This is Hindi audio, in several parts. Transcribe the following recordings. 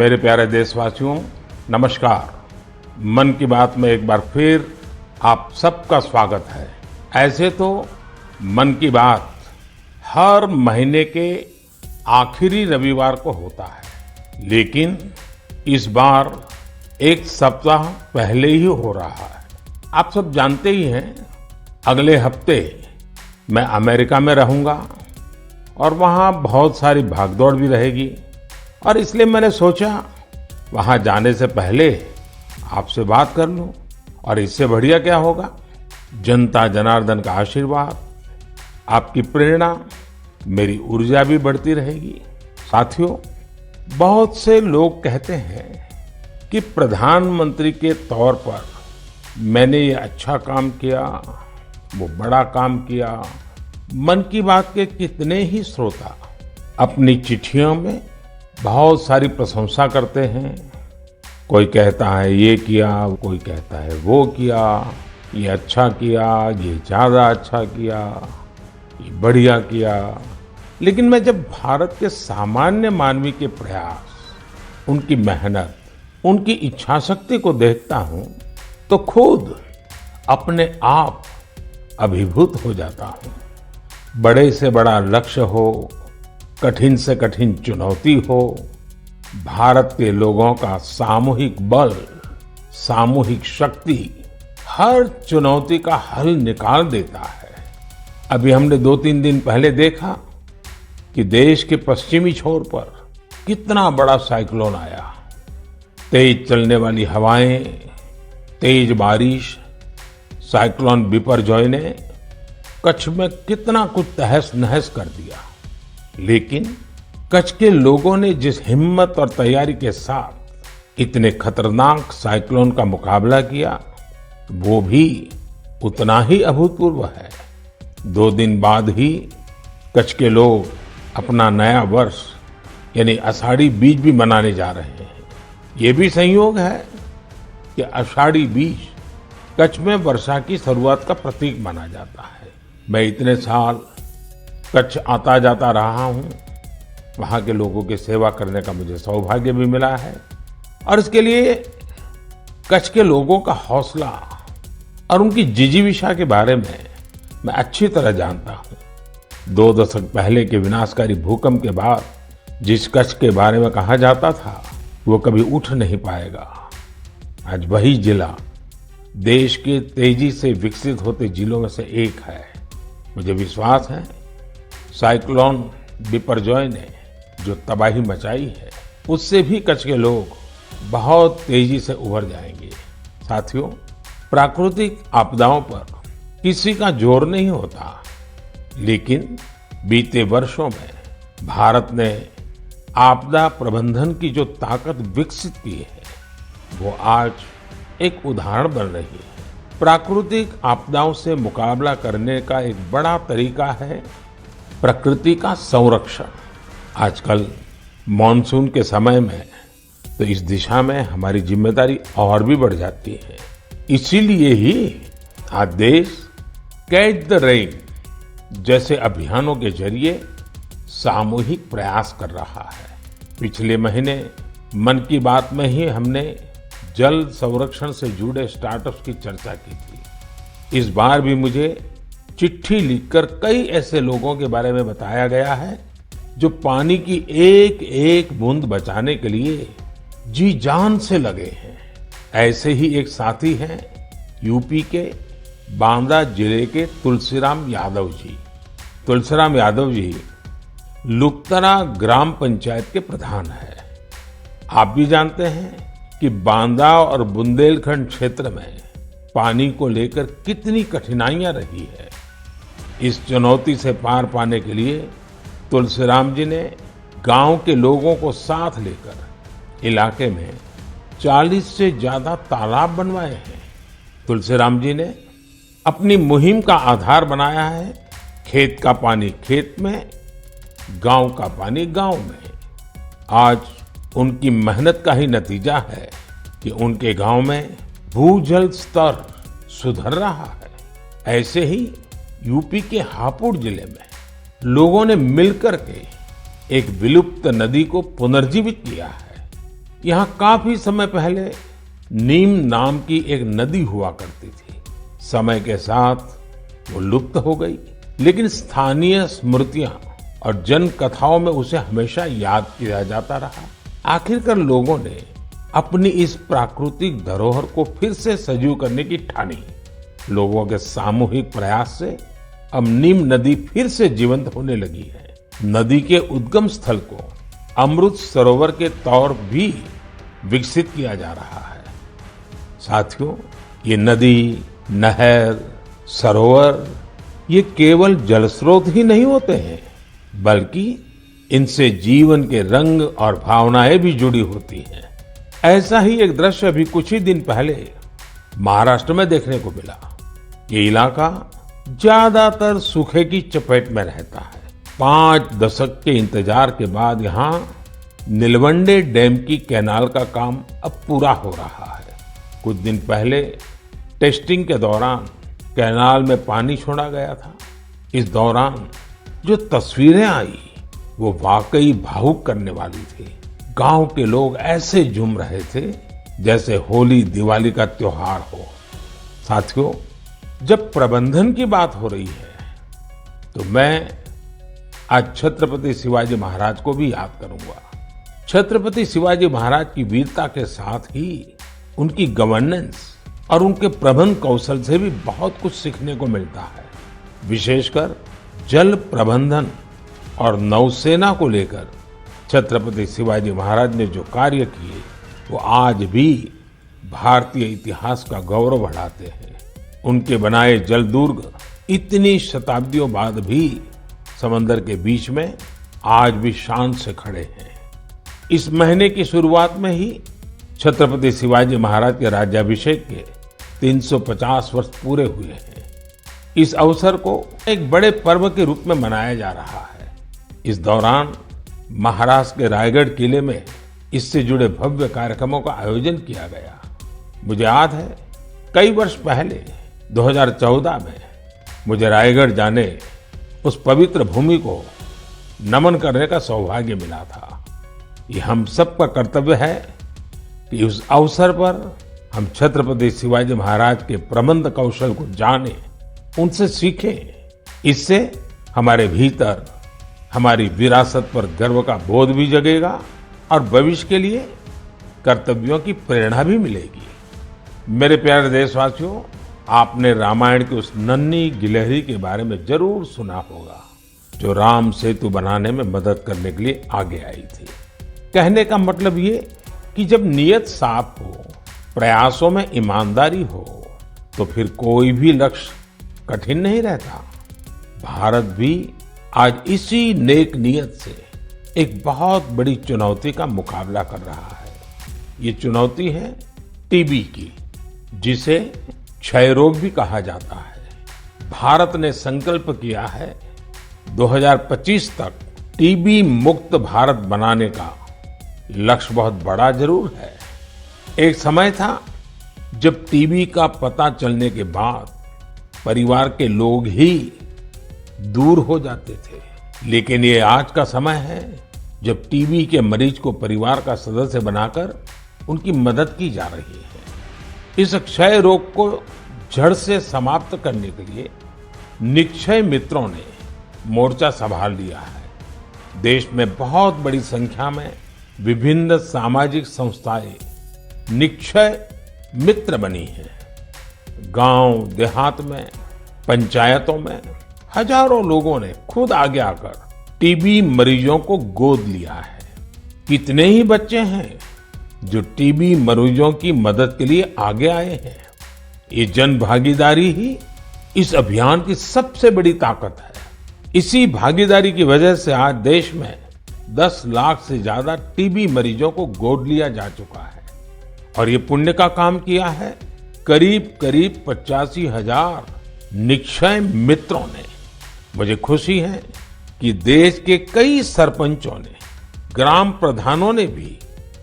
मेरे प्यारे देशवासियों, नमस्कार। मन की बात में एक बार फिर आप सबका स्वागत है। ऐसे तो मन की बात हर महीने के आखिरी रविवार को होता है, लेकिन इस बार एक सप्ताह पहले ही हो रहा है। आप सब जानते ही हैं, अगले हफ्ते मैं अमेरिका में रहूंगा और वहाँ बहुत सारी भागदौड़ भी रहेगी और इसलिए मैंने सोचा वहाँ जाने से पहले आपसे बात कर लूं। और इससे बढ़िया क्या होगा, जनता जनार्दन का आशीर्वाद, आपकी प्रेरणा, मेरी ऊर्जा भी बढ़ती रहेगी। साथियों, बहुत से लोग कहते हैं कि प्रधानमंत्री के तौर पर मैंने ये अच्छा काम किया, वो बड़ा काम किया। मन की बात के कितने ही श्रोता अपनी चिट्ठियों में बहुत सारी प्रशंसा करते हैं। कोई कहता है ये किया, कोई कहता है वो किया, ये अच्छा किया, ये ज्यादा अच्छा किया, ये बढ़िया किया। लेकिन मैं जब भारत के सामान्य मानवी के प्रयास, उनकी मेहनत, उनकी इच्छा शक्ति को देखता हूं तो खुद अपने आप अभिभूत हो जाता हूं। बड़े से बड़ा लक्ष्य हो, कठिन से कठिन चुनौती हो, भारत के लोगों का सामूहिक बल, सामूहिक शक्ति हर चुनौती का हल निकाल देता है। अभी हमने 2-3 दिन पहले देखा कि देश के पश्चिमी छोर पर कितना बड़ा साइक्लोन आया। तेज चलने वाली हवाएं, तेज बारिश, साइक्लोन बिपरजॉय ने कच्छ में कितना कुछ तहस नहस कर दिया। लेकिन कच्छ के लोगों ने जिस हिम्मत और तैयारी के साथ इतने खतरनाक साइक्लोन का मुकाबला किया, वो भी उतना ही अभूतपूर्व है। 2 दिन बाद ही कच्छ के लोग अपना नया वर्ष यानी आषाढ़ी बीज भी मनाने जा रहे हैं। ये भी संयोग है कि आषाढ़ी बीज कच्छ में वर्षा की शुरुआत का प्रतीक माना जाता है। मैं इतने साल कच्छ आता जाता रहा हूं, वहां के लोगों की सेवा करने का मुझे सौभाग्य भी मिला है और इसके लिए कच्छ के लोगों का हौसला और उनकी जिजीविषा के बारे में मैं अच्छी तरह जानता हूं। 2 दशक पहले के विनाशकारी भूकंप के बाद जिस कच्छ के बारे में कहा जाता था वो कभी उठ नहीं पाएगा, आज वही जिला देश के तेजी से विकसित होते जिलों में से एक है। मुझे विश्वास है साइक्लोन बिपरजॉय ने जो तबाही मचाई है, उससे भी कच्छ के लोग बहुत तेजी से उभर जाएंगे। साथियों, प्राकृतिक आपदाओं पर किसी का जोर नहीं होता, लेकिन बीते वर्षों में भारत ने आपदा प्रबंधन की जो ताकत विकसित की है, वो आज एक उदाहरण बन रही है। प्राकृतिक आपदाओं से मुकाबला करने का एक बड़ा तरीका है प्रकृति का संरक्षण। आजकल मॉनसून के समय में तो इस दिशा में हमारी जिम्मेदारी और भी बढ़ जाती है। इसीलिए ही आज देश कैच द रेन जैसे अभियानों के जरिए सामूहिक प्रयास कर रहा है। पिछले महीने मन की बात में ही हमने जल संरक्षण से जुड़े स्टार्टअप्स की चर्चा की थी। इस बार भी मुझे चिट्ठी लिखकर कई ऐसे लोगों के बारे में बताया गया है जो पानी की एक एक बूंद बचाने के लिए जी जान से लगे हैं। ऐसे ही एक साथी हैं यूपी के बांदा जिले के तुलसीराम यादव जी। तुलसीराम यादव जी लुकतरा ग्राम पंचायत के प्रधान हैं। आप भी जानते हैं कि बांदा और बुंदेलखंड क्षेत्र में पानी को लेकर कितनी कठिनाइयां रही है। इस चुनौती से पार पाने के लिए तुलसीराम जी ने गांव के लोगों को साथ लेकर इलाके में 40 से ज्यादा तालाब बनवाए हैं। तुलसीराम जी ने अपनी मुहिम का आधार बनाया है खेत का पानी खेत में, गांव का पानी गांव में। आज उनकी मेहनत का ही नतीजा है कि उनके गांव में भूजल स्तर सुधर रहा है। ऐसे ही यूपी के हापुड़ जिले में लोगों ने मिलकर के एक विलुप्त नदी को पुनर्जीवित किया है। यहाँ काफी समय पहले नीम नाम की एक नदी हुआ करती थी। समय के साथ वो लुप्त हो गई, लेकिन स्थानीय स्मृतियां और जन कथाओं में उसे हमेशा याद किया जाता रहा। आखिरकार लोगों ने अपनी इस प्राकृतिक धरोहर को फिर से सजीव करने की ठानी। लोगों के सामूहिक प्रयास से अब नीम नदी फिर से जीवंत होने लगी है। नदी के उद्गम स्थल को अमृत सरोवर के तौर भी विकसित किया जा रहा है। साथियों, ये नदी, नहर, सरोवर ये केवल जल स्रोत ही नहीं होते हैं, बल्कि इनसे जीवन के रंग और भावनाएं भी जुड़ी होती हैं। ऐसा ही एक दृश्य अभी कुछ ही दिन पहले महाराष्ट्र में देखने को मिला। ये इलाका ज्यादातर सूखे की चपेट में रहता है। 5 दशक के इंतजार के बाद यहाँ नीलवंडे डैम की कैनाल का काम अब पूरा हो रहा है। कुछ दिन पहले टेस्टिंग के दौरान कैनाल में पानी छोड़ा गया था। इस दौरान जो तस्वीरें आई वो वाकई भावुक करने वाली थी। गांव के लोग ऐसे झूम रहे थे जैसे होली दिवाली का त्योहार हो। साथियों, जब प्रबंधन की बात हो रही है तो मैं आज छत्रपति शिवाजी महाराज को भी याद करूंगा। छत्रपति शिवाजी महाराज की वीरता के साथ ही उनकी गवर्नेंस और उनके प्रबंध कौशल से भी बहुत कुछ सीखने को मिलता है। विशेषकर जल प्रबंधन और नौसेना को लेकर छत्रपति शिवाजी महाराज ने जो कार्य किए वो आज भी भारतीय इतिहास का गौरव बढ़ाते हैं। उनके बनाए जल दुर्ग इतनी शताब्दियों बाद भी समंदर के बीच में आज भी शान से खड़े हैं। इस महीने की शुरुआत में ही छत्रपति शिवाजी महाराज के राज्याभिषेक के 350 वर्ष पूरे हुए हैं। इस अवसर को एक बड़े पर्व के रूप में मनाया जा रहा है। इस दौरान महाराष्ट्र के रायगढ़ किले में इससे जुड़े भव्य कार्यक्रमों का आयोजन किया गया। मुझे याद है कई वर्ष पहले 2014 में मुझे रायगढ़ जाने उस पवित्र भूमि को नमन करने का सौभाग्य मिला था। ये हम सबका कर्तव्य है कि उस अवसर पर हम छत्रपति शिवाजी महाराज के प्रबंध कौशल को जानें, उनसे सीखें। इससे हमारे भीतर हमारी विरासत पर गर्व का बोध भी जगेगा और भविष्य के लिए कर्तव्यों की प्रेरणा भी मिलेगी। मेरे प्यारे देशवासियों, आपने रामायण की उस नन्ही गिलहरी के बारे में जरूर सुना होगा जो राम सेतु बनाने में मदद करने के लिए आगे आई थी। कहने का मतलब ये कि जब नीयत साफ हो, प्रयासों में ईमानदारी हो, तो फिर कोई भी लक्ष्य कठिन नहीं रहता। भारत भी आज इसी नेक नियत से एक बहुत बड़ी चुनौती का मुकाबला कर रहा है। ये चुनौती है टीबी की, जिसे क्षय रोग भी कहा जाता है। भारत ने संकल्प किया है 2025 तक टीबी मुक्त भारत बनाने का। लक्ष्य बहुत बड़ा जरूर है। एक समय था जब टीबी का पता चलने के बाद परिवार के लोग ही दूर हो जाते थे, लेकिन ये आज का समय है जब टीबी के मरीज को परिवार का सदस्य बनाकर उनकी मदद की जा रही है। इस क्षय रोग को जड़ से समाप्त करने के लिए निक्षय मित्रों ने मोर्चा संभाल लिया है। देश में बहुत बड़ी संख्या में विभिन्न सामाजिक संस्थाएं निक्षय मित्र बनी हैं। गांव देहात में, पंचायतों में हजारों लोगों ने खुद आगे आकर टीबी मरीजों को गोद लिया है। कितने ही बच्चे हैं जो टीबी मरीजों की मदद के लिए आगे आए हैं। ये जन भागीदारी ही इस अभियान की सबसे बड़ी ताकत है। इसी भागीदारी की वजह से आज देश में 10 लाख से ज्यादा टीबी मरीजों को गोद लिया जा चुका है। और ये पुण्य का काम किया है करीब 85,000 निक्षय मित्रों ने। मुझे खुशी है कि देश के कई सरपंचों ने, ग्राम प्रधानों ने भी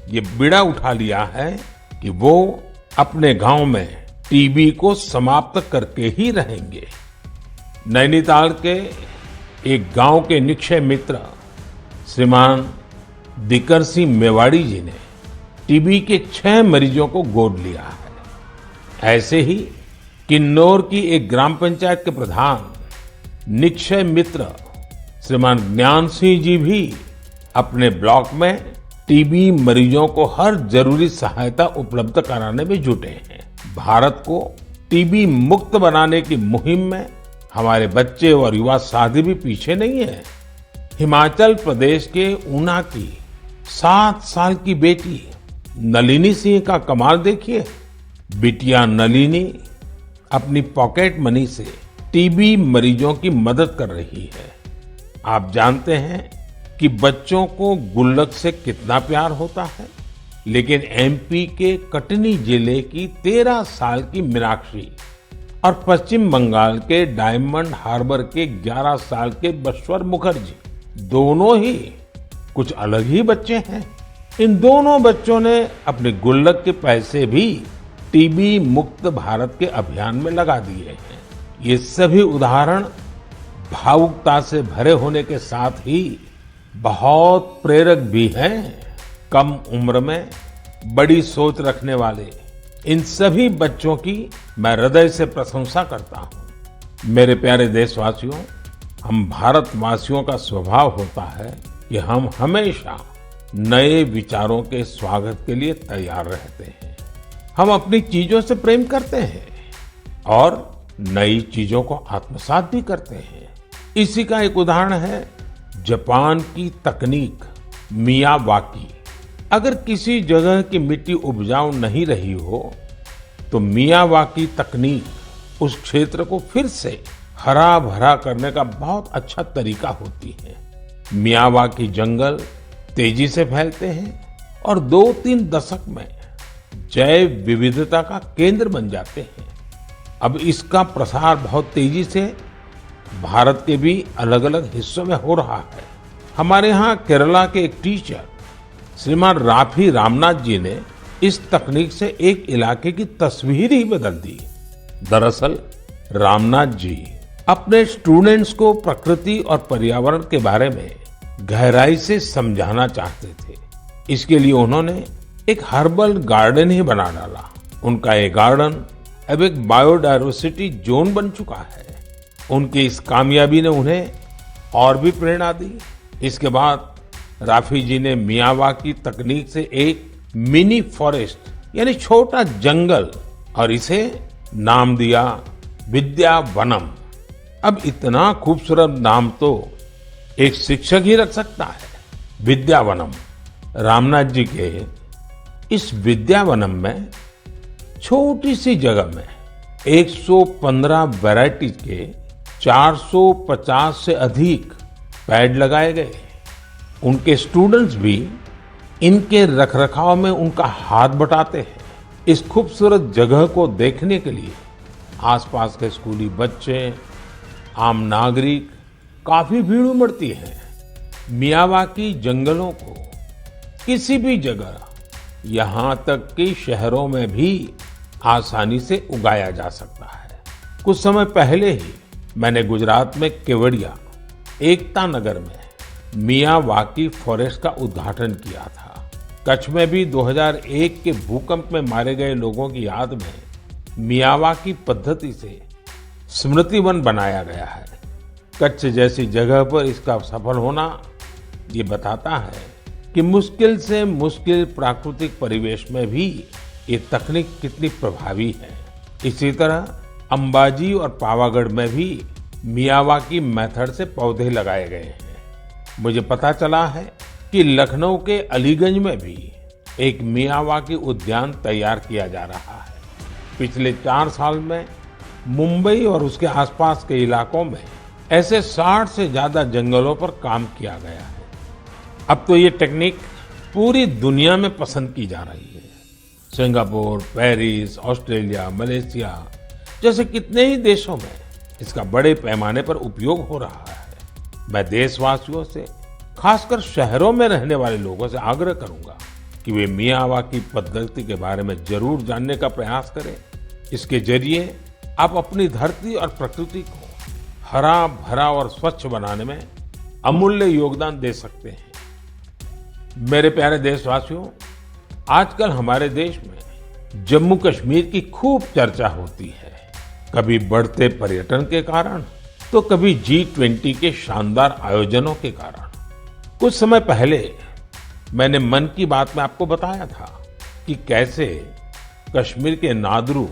ये बीड़ा उठा लिया है कि वो अपने गांव में टीबी को समाप्त करके ही रहेंगे। नैनीताल के एक गांव के निक्षय मित्र श्रीमान दिकर सिंह मेवाड़ी जी ने टीबी के 6 मरीजों को गोद लिया है। ऐसे ही किन्नौर की एक ग्राम पंचायत के प्रधान निक्षय मित्र श्रीमान ज्ञान सिंह जी भी अपने ब्लॉक में टीबी मरीजों को हर जरूरी सहायता उपलब्ध कराने में जुटे हैं। भारत को टीबी मुक्त बनाने की मुहिम में हमारे बच्चे और युवा साथी भी पीछे नहीं है। हिमाचल प्रदेश के ऊना की 7 साल की बेटी नलिनी सिंह का कमाल देखिए। बिटिया नलिनी अपनी पॉकेट मनी से टीबी मरीजों की मदद कर रही है। आप जानते हैं कि बच्चों को गुल्लक से कितना प्यार होता है, लेकिन एमपी के कटनी जिले की 13 साल की मीनाक्षी और पश्चिम बंगाल के डायमंड हार्बर के 11 साल के बश्वर मुखर्जी दोनों ही कुछ अलग ही बच्चे हैं। इन दोनों बच्चों ने अपने गुल्लक के पैसे भी टीबी मुक्त भारत के अभियान में लगा दिए हैं। ये सभी उदाहरण भावुकता से भरे होने के साथ ही बहुत प्रेरक भी हैं। कम उम्र में बड़ी सोच रखने वाले इन सभी बच्चों की मैं हृदय से प्रशंसा करता हूं। मेरे प्यारे देशवासियों, हम भारतवासियों का स्वभाव होता है कि हम हमेशा नए विचारों के स्वागत के लिए तैयार रहते हैं। हम अपनी चीजों से प्रेम करते हैं और नई चीजों को आत्मसात भी करते हैं। इसी का एक उदाहरण है जापान की तकनीक मियावाकी। अगर किसी जगह की मिट्टी उपजाऊ नहीं रही हो तो मियावाकी तकनीक उस क्षेत्र को फिर से हरा भरा करने का बहुत अच्छा तरीका होती है। मियावाकी जंगल तेजी से फैलते हैं और 2-3 दशक में जैव विविधता का केंद्र बन जाते हैं। अब इसका प्रसार बहुत तेजी से भारत के भी अलग अलग हिस्सों में हो रहा है। हमारे यहाँ केरला के एक टीचर श्रीमान राफी रामनाथ जी ने इस तकनीक से एक इलाके की तस्वीर ही बदल दी। दरअसल रामनाथ जी अपने स्टूडेंट्स को प्रकृति और पर्यावरण के बारे में गहराई से समझाना चाहते थे। इसके लिए उन्होंने एक हर्बल गार्डन ही बना डाला। उनका ये गार्डन अब एक बायोडायवर्सिटी जोन बन चुका है। उनकी इस कामयाबी ने उन्हें और भी प्रेरणा दी। इसके बाद राफी जी ने मियावाकी तकनीक से एक मिनी फॉरेस्ट यानी छोटा जंगल और इसे नाम दिया विद्यावनम। अब इतना खूबसूरत नाम तो एक शिक्षक ही रख सकता है। विद्यावनम। रामनाथ जी के इस विद्यावनम में छोटी सी जगह में 115 वैरायटीज के 450 से अधिक पेड़ लगाए गए। उनके स्टूडेंट्स भी इनके रखरखाव में उनका हाथ बटाते हैं। इस खूबसूरत जगह को देखने के लिए आसपास के स्कूली बच्चे, आम नागरिक काफी भीड़ उमड़ती है। मियावाकी जंगलों को किसी भी जगह, यहाँ तक कि शहरों में भी आसानी से उगाया जा सकता है। कुछ समय पहले ही मैंने गुजरात में केवड़िया एकता नगर में मियावाकी फॉरेस्ट का उद्घाटन किया था। कच्छ में भी 2001 के भूकंप में मारे गए लोगों की याद में मियावाकी पद्धति से स्मृति वन बनाया गया है। कच्छ जैसी जगह पर इसका सफल होना ये बताता है कि मुश्किल से मुश्किल प्राकृतिक परिवेश में भी ये तकनीक कितनी प्रभावी है। इसी तरह अंबाजी और पावागढ़ में भी मियावाकी मेथड से पौधे लगाए गए हैं। मुझे पता चला है कि लखनऊ के अलीगंज में भी एक मियावाकी उद्यान तैयार किया जा रहा है। पिछले 4 साल में मुंबई और उसके आसपास के इलाकों में ऐसे 60 से ज्यादा जंगलों पर काम किया गया है। अब तो ये टेक्निक पूरी दुनिया में पसंद की जा रही है। सिंगापुर, पेरिस, ऑस्ट्रेलिया, मलेशिया जैसे कितने ही देशों में इसका बड़े पैमाने पर उपयोग हो रहा है। मैं देशवासियों से, खासकर शहरों में रहने वाले लोगों से आग्रह करूंगा कि वे मियावाकी पद्धति के बारे में जरूर जानने का प्रयास करें। इसके जरिए आप अपनी धरती और प्रकृति को हरा भरा और स्वच्छ बनाने में अमूल्य योगदान दे सकते हैं। मेरे प्यारे देशवासियों, आजकल हमारे देश में जम्मू कश्मीर की खूब चर्चा होती है। कभी बढ़ते पर्यटन के कारण, तो कभी G20 के शानदार आयोजनों के कारण। कुछ समय पहले मैंने मन की बात में आपको बताया था कि कैसे कश्मीर के नादरू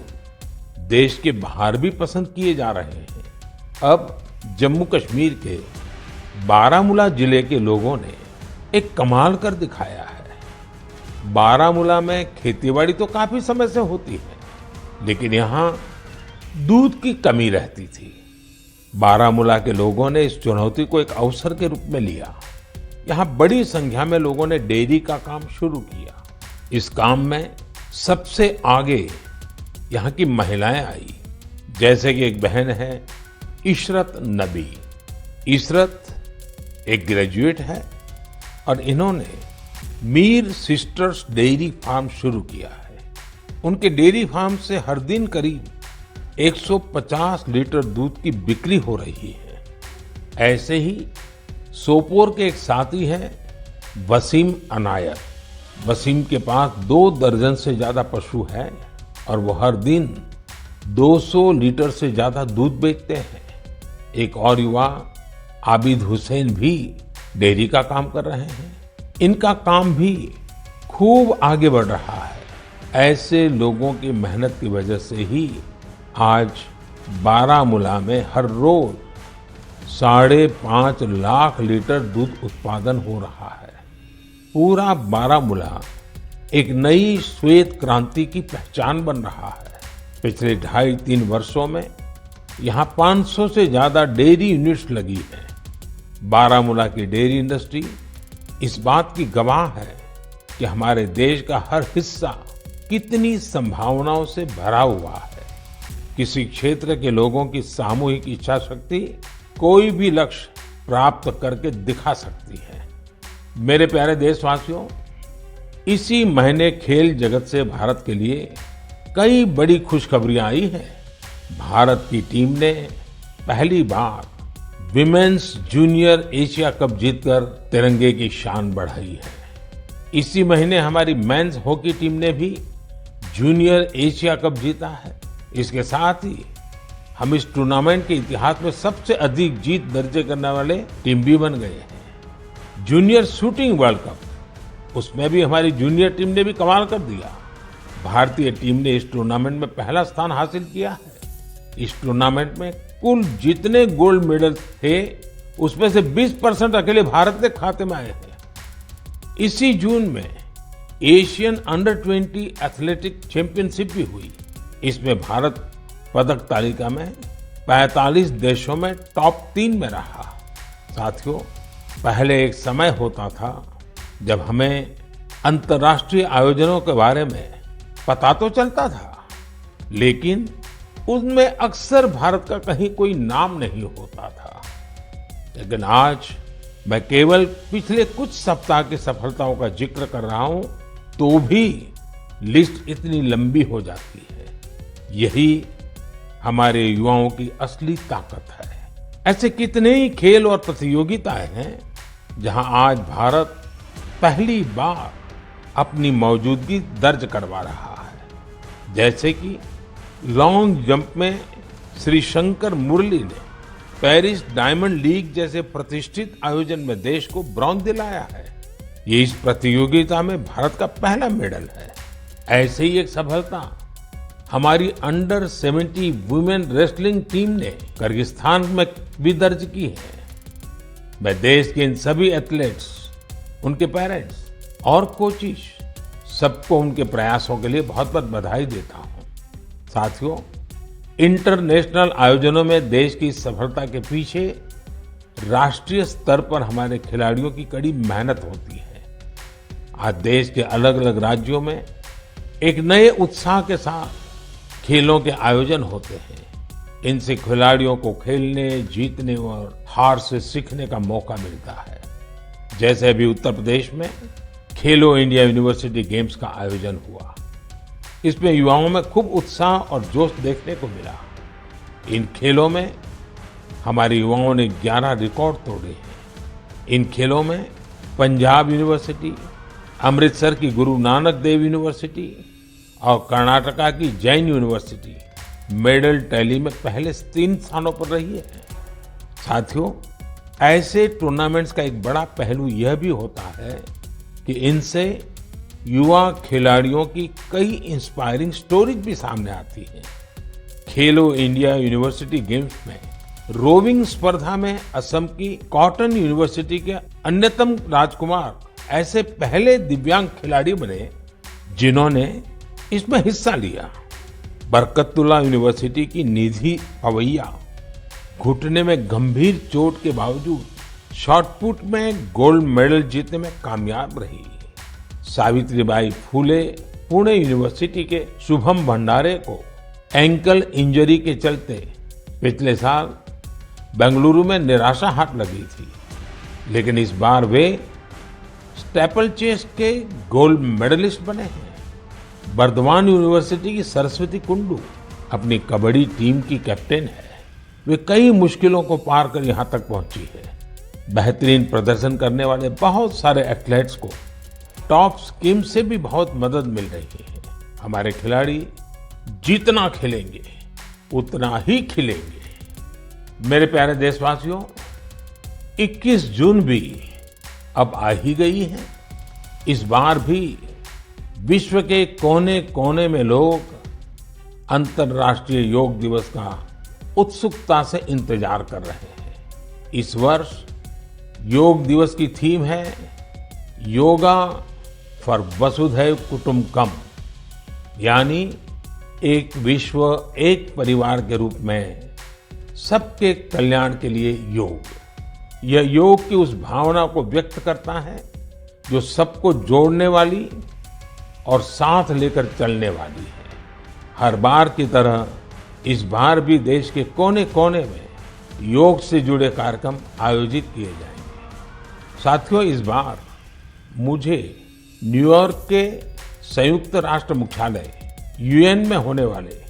देश के बाहर भी पसंद किए जा रहे हैं। अब जम्मू कश्मीर के बारामूला जिले के लोगों ने एक कमाल कर दिखाया है। बारामूला में खेतीबाड़ी तो काफी समय से होती है, लेकिन यहाँ दूध की कमी रहती थी। बारामूला के लोगों ने इस चुनौती को एक अवसर के रूप में लिया। यहाँ बड़ी संख्या में लोगों ने डेयरी का काम शुरू किया। इस काम में सबसे आगे यहाँ की महिलाएं आई, जैसे कि एक बहन है इशरत नबी। इशरत एक ग्रेजुएट है और इन्होंने मीर सिस्टर्स डेयरी फार्म शुरू किया है। उनके डेयरी फार्म से हर दिन करीब 150 लीटर दूध की बिक्री हो रही है। ऐसे ही सोपोर के एक साथी हैं वसीम अनायत। वसीम के पास 2 दर्जन से ज्यादा पशु हैं और वो हर दिन 200 लीटर से ज्यादा दूध बेचते हैं। एक और युवा आबिद हुसैन भी डेयरी का काम कर रहे हैं। इनका काम भी खूब आगे बढ़ रहा है। ऐसे लोगों की मेहनत की वजह से ही आज बारामूला में हर रोज 5.5 लाख लीटर दूध उत्पादन हो रहा है। पूरा बारामूला एक नई श्वेत क्रांति की पहचान बन रहा है। पिछले 2.5-3 वर्षों में यहाँ 500 से ज्यादा डेयरी यूनिट्स लगी है। बारामूला की डेयरी इंडस्ट्री इस बात की गवाह है कि हमारे देश का हर हिस्सा कितनी संभावनाओं से भरा हुआ है। किसी क्षेत्र के लोगों की सामूहिक इच्छा शक्ति कोई भी लक्ष्य प्राप्त करके दिखा सकती है। मेरे प्यारे देशवासियों, इसी महीने खेल जगत से भारत के लिए कई बड़ी खुशखबरियां आई हैं। भारत की टीम ने पहली बार विमेन्स जूनियर एशिया कप जीतकर तिरंगे की शान बढ़ाई है। इसी महीने हमारी मेंस हॉकी टीम ने भी जूनियर एशिया कप जीता है। इसके साथ ही हम इस टूर्नामेंट के इतिहास में सबसे अधिक जीत दर्ज करने वाले टीम भी बन गए हैं। जूनियर शूटिंग वर्ल्ड कप, उसमें भी हमारी जूनियर टीम ने भी कमाल कर दिया। भारतीय टीम ने इस टूर्नामेंट में पहला स्थान हासिल किया है। इस टूर्नामेंट में कुल जितने गोल्ड मेडल थे, उसमें से 20% अकेले भारत के खाते में आए हैं। इसी जून में एशियन अंडर 20 एथलेटिक चैंपियनशिप भी हुई। इसमें भारत पदक तालिका में 45 देशों में टॉप 3 में रहा। साथियों, पहले एक समय होता था जब हमें अंतर्राष्ट्रीय आयोजनों के बारे में पता तो चलता था, लेकिन उनमें अक्सर भारत का कहीं कोई नाम नहीं होता था। लेकिन आज मैं केवल पिछले कुछ सप्ताह की सफलताओं का जिक्र कर रहा हूं, तो भी लिस्ट इतनी लंबी हो जाती है। यही हमारे युवाओं की असली ताकत है। ऐसे कितने ही खेल और प्रतियोगिताएं हैं जहां आज भारत पहली बार अपनी मौजूदगी दर्ज करवा रहा है। जैसे कि लॉन्ग जंप में श्री शंकर मुरली ने पेरिस डायमंड लीग जैसे प्रतिष्ठित आयोजन में देश को ब्रॉन्ज दिलाया है। ये इस प्रतियोगिता में भारत का पहला मेडल है। ऐसे ही एक सफलता हमारी अंडर 70 वुमेन रेसलिंग टीम ने किर्गिस्तान में भी दर्ज की है। मैं देश के इन सभी एथलीट्स, उनके पेरेंट्स और कोचिज, सबको उनके प्रयासों के लिए बहुत बहुत बधाई देता हूं। साथियों, इंटरनेशनल आयोजनों में देश की सफलता के पीछे राष्ट्रीय स्तर पर हमारे खिलाड़ियों की कड़ी मेहनत होती है। आज देश के अलग अलग राज्यों में एक नए उत्साह के साथ खेलों के आयोजन होते हैं। इनसे खिलाड़ियों को खेलने, जीतने और हार से सीखने का मौका मिलता है। जैसे अभी उत्तर प्रदेश में खेलो इंडिया यूनिवर्सिटी गेम्स का आयोजन हुआ। इसमें युवाओं में खूब उत्साह और जोश देखने को मिला। इन खेलों में हमारे युवाओं ने 11 रिकॉर्ड तोड़े हैं। इन खेलों में पंजाब यूनिवर्सिटी, अमृतसर की गुरु नानक देव यूनिवर्सिटी और कर्नाटका की जैन यूनिवर्सिटी मेडल टैली में पहले 3 स्थानों पर रही है। साथियों, ऐसे टूर्नामेंट्स का एक बड़ा पहलू यह भी होता है कि इनसे युवा खिलाड़ियों की कई इंस्पायरिंग स्टोरीज भी सामने आती हैं। खेलो इंडिया यूनिवर्सिटी गेम्स में रोविंग स्पर्धा में असम की कॉटन यूनिवर्सिटी के अन्यतम राजकुमार ऐसे पहले दिव्यांग खिलाड़ी बने जिन्होंने इसमें हिस्सा लिया। बरकतुल्ला यूनिवर्सिटी की निधि पवैया घुटने में गंभीर चोट के बावजूद शॉटपुट में गोल्ड मेडल जीतने में कामयाब रही। सावित्रीबाई फूले पुणे यूनिवर्सिटी के शुभम भंडारे को एंकल इंजरी के चलते पिछले साल बेंगलुरु में निराशा हाथ लगी थी, लेकिन इस बार वे स्टेपल चेस के गोल्ड मेडलिस्ट बने हैं। बर्दवान यूनिवर्सिटी की सरस्वती कुंडू अपनी कबड्डी टीम की कैप्टन है। वे कई मुश्किलों को पार कर यहां तक पहुंची है। बेहतरीन प्रदर्शन करने वाले बहुत सारे एथलीट्स को टॉप स्कीम से भी बहुत मदद मिल रही है। हमारे खिलाड़ी जितना खेलेंगे उतना ही खिलेंगे। मेरे प्यारे देशवासियों, 21 जून भी अब आ ही गई है। इस बार भी विश्व के कोने कोने में लोग अंतर्राष्ट्रीय योग दिवस का उत्सुकता से इंतजार कर रहे हैं। इस वर्ष योग दिवस की थीम है योगा फॉर वसुधैव कुटुंबकम, यानी एक विश्व एक परिवार के रूप में सबके कल्याण के लिए योग। यह योग की उस भावना को व्यक्त करता है जो सबको जोड़ने वाली और साथ लेकर चलने वाली है। हर बार की तरह इस बार भी देश के कोने कोने में योग से जुड़े कार्यक्रम आयोजित किए जाएंगे। साथियों, इस बार मुझे न्यूयॉर्क के संयुक्त राष्ट्र मुख्यालय यूएन में होने वाले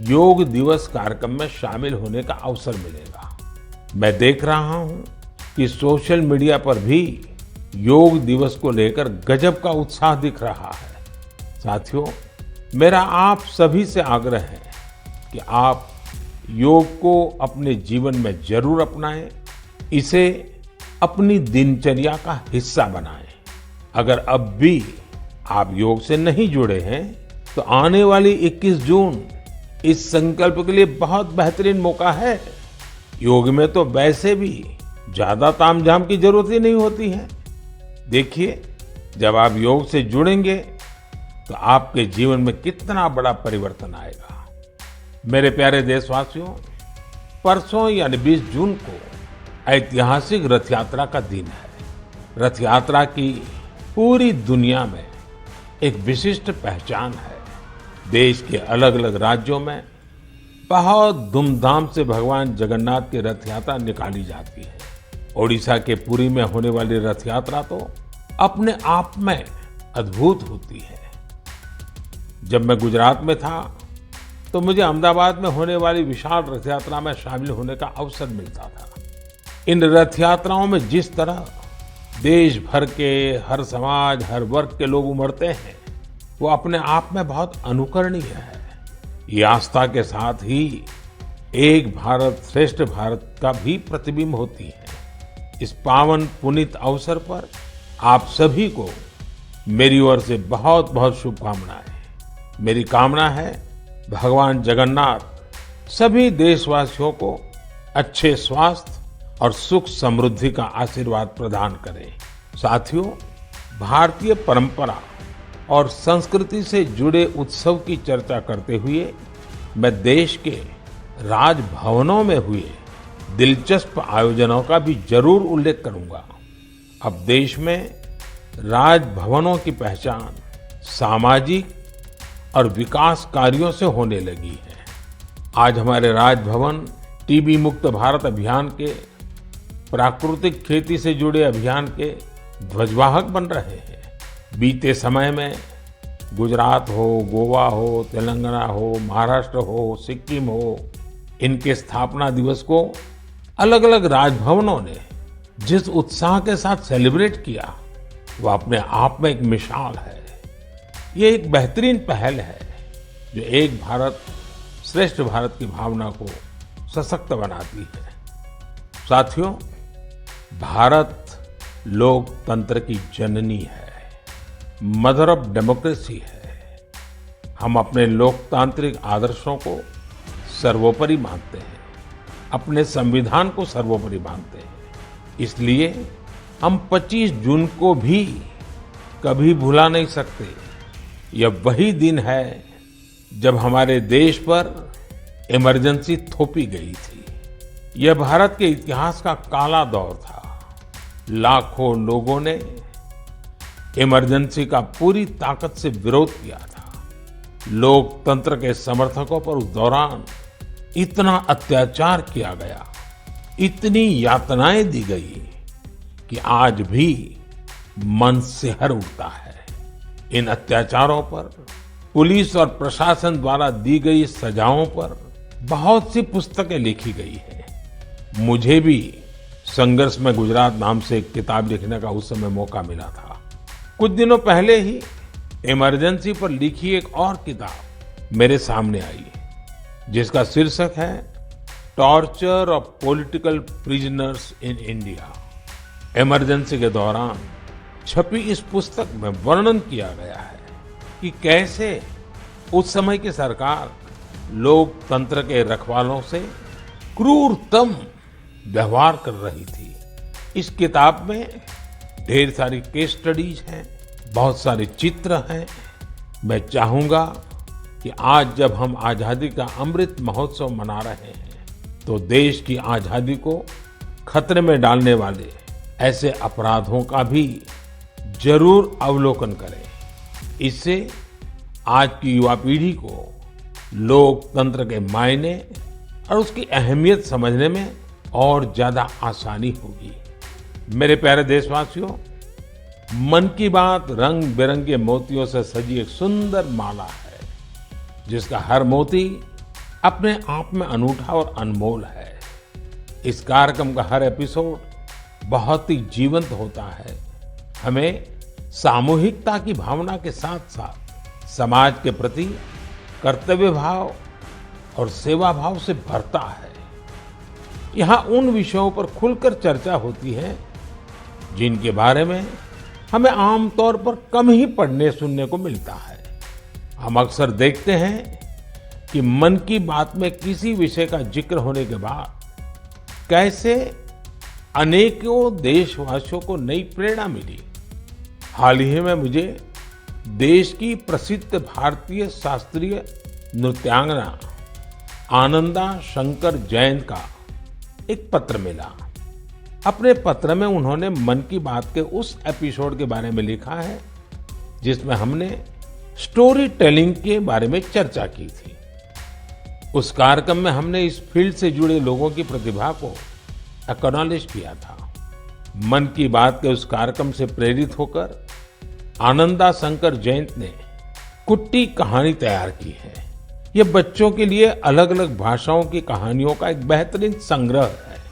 योग दिवस कार्यक्रम में शामिल होने का अवसर मिलेगा। मैं देख रहा हूं कि सोशल मीडिया पर भी योग दिवस को लेकर गजब का उत्साह दिख रहा है। साथियों, मेरा आप सभी से आग्रह है कि आप योग को अपने जीवन में जरूर अपनाएं, इसे अपनी दिनचर्या का हिस्सा बनाएं। अगर अब भी आप योग से नहीं जुड़े हैं तो आने वाली 21 जून इस संकल्प के लिए बहुत बेहतरीन मौका है। योग में तो वैसे भी ज्यादा तामझाम की जरूरत ही नहीं होती है। देखिए, जब आप योग से जुड़ेंगे तो आपके जीवन में कितना बड़ा परिवर्तन आएगा। मेरे प्यारे देशवासियों, परसों यानी 20 जून को ऐतिहासिक रथ यात्रा का दिन है। रथ यात्रा की पूरी दुनिया में एक विशिष्ट पहचान है। देश के अलग अलग राज्यों में बहुत धूमधाम से भगवान जगन्नाथ की रथ यात्रा निकाली जाती है। ओडिशा के पुरी में होने वाली रथ यात्रा तो अपने आप में अद्भुत होती है। जब मैं गुजरात में था तो मुझे अहमदाबाद में होने वाली विशाल रथ यात्रा में शामिल होने का अवसर मिलता था। इन रथ यात्राओं में जिस तरह देश भर के हर समाज, हर वर्ग के लोग उमड़ते हैं, वो अपने आप में बहुत अनुकरणीय है। ये आस्था के साथ ही एक भारत श्रेष्ठ भारत का भी प्रतिबिंब होती है। इस पावन पुनीत अवसर पर आप सभी को मेरी ओर से बहुत बहुत शुभकामनाएं। मेरी कामना है भगवान जगन्नाथ सभी देशवासियों को अच्छे स्वास्थ्य और सुख समृद्धि का आशीर्वाद प्रदान करें। साथियों, भारतीय परंपरा और संस्कृति से जुड़े उत्सव की चर्चा करते हुए मैं देश के राजभवनों में हुए दिलचस्प आयोजनों का भी जरूर उल्लेख करूंगा। अब देश में राजभवनों की पहचान सामाजिक और विकास कार्यों से होने लगी है। आज हमारे राजभवन टीबी मुक्त भारत अभियान के, प्राकृतिक खेती से जुड़े अभियान के ध्वजवाहक बन रहे हैं। बीते समय में गुजरात हो, गोवा हो, तेलंगाना हो, महाराष्ट्र हो, सिक्किम हो, इनके स्थापना दिवस को अलग अलग राजभवनों ने जिस उत्साह के साथ सेलिब्रेट किया, वो अपने आप में एक मिसाल है। ये एक बेहतरीन पहल है जो एक भारत श्रेष्ठ भारत की भावना को सशक्त बनाती है। साथियों, भारत लोकतंत्र की जननी है, मदर ऑफ डेमोक्रेसी है। हम अपने लोकतांत्रिक आदर्शों को सर्वोपरि मानते हैं, अपने संविधान को सर्वोपरि मानते हैं। इसलिए हम 25 जून को भी कभी भुला नहीं सकते। यह वही दिन है जब हमारे देश पर इमरजेंसी थोपी गई थी। यह भारत के इतिहास का काला दौर था। लाखों लोगों ने इमरजेंसी का पूरी ताकत से विरोध किया था। लोकतंत्र के समर्थकों पर उस दौरान इतना अत्याचार किया गया, इतनी यातनाएं दी गई कि आज भी मन सिहर उठता है। इन अत्याचारों पर, पुलिस और प्रशासन द्वारा दी गई सजाओं पर बहुत सी पुस्तकें लिखी गई हैं। मुझे भी संघर्ष में गुजरात नाम से एक किताब लिखने का उस समय मौका मिला था। कुछ दिनों पहले ही इमरजेंसी पर लिखी एक और किताब मेरे सामने आई, जिसका शीर्षक है torture of political prisoners in India. Emergency के दौरान छपी इस पुस्तक में वर्णन किया गया है कि कैसे उस समय की सरकार लोकतंत्र के रखवालों से क्रूरतम व्यवहार कर रही थी। इस किताब में ढेर सारी केस स्टडीज हैं, बहुत सारे चित्र हैं। मैं चाहूंगा कि आज जब हम आजादी का अमृत महोत्सव मना रहे हैं तो देश की आजादी को खतरे में डालने वाले ऐसे अपराधों का भी जरूर अवलोकन करें। इससे आज की युवा पीढ़ी को लोकतंत्र के मायने और उसकी अहमियत समझने में और ज्यादा आसानी होगी। मेरे प्यारे देशवासियों, मन की बात रंग बिरंगे मोतियों से सजी एक सुंदर माला है, जिसका हर मोती अपने आप में अनूठा और अनमोल है। इस कार्यक्रम का हर एपिसोड बहुत ही जीवंत होता है, हमें सामूहिकता की भावना के साथ साथ समाज के प्रति कर्तव्य भाव और सेवा भाव से भरता है। यहाँ उन विषयों पर खुलकर चर्चा होती है जिनके बारे में हमें आमतौर पर कम ही पढ़ने सुनने को मिलता है। हम अक्सर देखते हैं कि मन की बात में किसी विषय का जिक्र होने के बाद कैसे अनेकों देशवासियों को नई प्रेरणा मिली। हाल ही में मुझे देश की प्रसिद्ध भारतीय शास्त्रीय नृत्यांगना आनंदा शंकर जयंत का एक पत्र मिला। अपने पत्र में उन्होंने मन की बात के उस एपिसोड के बारे में लिखा है जिसमें हमने स्टोरी टेलिंग के बारे में चर्चा की थी। उस कार्यक्रम में हमने इस फील्ड से जुड़े लोगों की प्रतिभा को एक्नॉलेज किया था। मन की बात के उस कार्यक्रम से प्रेरित होकर आनंदा शंकर जयंत ने कुट्टी कहानी तैयार की है। ये बच्चों के लिए अलग अलग भाषाओं की कहानियों का एक बेहतरीन संग्रह है।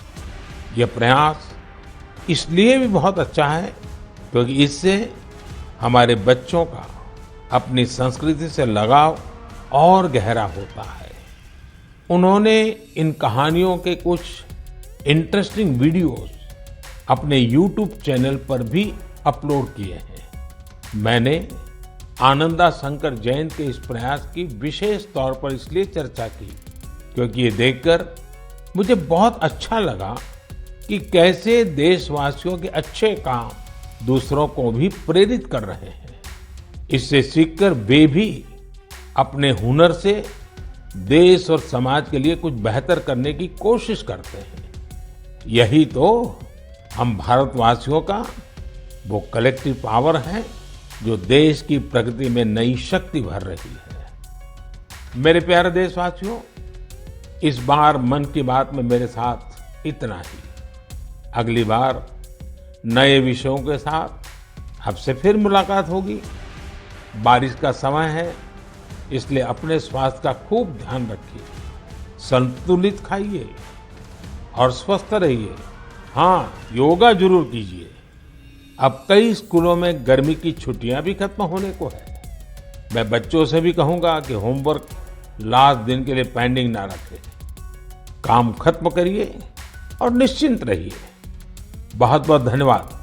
यह प्रयास इसलिए भी बहुत अच्छा है क्योंकि इससे हमारे बच्चों का अपनी संस्कृति से लगाव और गहरा होता है। उन्होंने इन कहानियों के कुछ इंटरेस्टिंग वीडियोस अपने YouTube चैनल पर भी अपलोड किए हैं। मैंने आनंदा शंकर जयंत के इस प्रयास की विशेष तौर पर इसलिए चर्चा की क्योंकि ये देखकर मुझे बहुत अच्छा लगा कि कैसे देशवासियों के अच्छे काम दूसरों को भी प्रेरित कर रहे हैं। इससे सीखकर वे भी अपने हुनर से देश और समाज के लिए कुछ बेहतर करने की कोशिश करते हैं। यही तो हम भारतवासियों का वो कलेक्टिव पावर है जो देश की प्रगति में नई शक्ति भर रही है। मेरे प्यारे देशवासियों, इस बार मन की बात में मेरे साथ इतना ही। अगली बार नए विषयों के साथ आपसे फिर मुलाकात होगी। बारिश का समय है, इसलिए अपने स्वास्थ्य का खूब ध्यान रखिए, संतुलित खाइए और स्वस्थ रहिए। हाँ, योगा जरूर कीजिए। अब कई स्कूलों में गर्मी की छुट्टियां भी खत्म होने को है। मैं बच्चों से भी कहूंगा कि होमवर्क लास्ट दिन के लिए पेंडिंग ना रखें। काम खत्म करिए और निश्चिंत रहिए। बहुत बहुत धन्यवाद।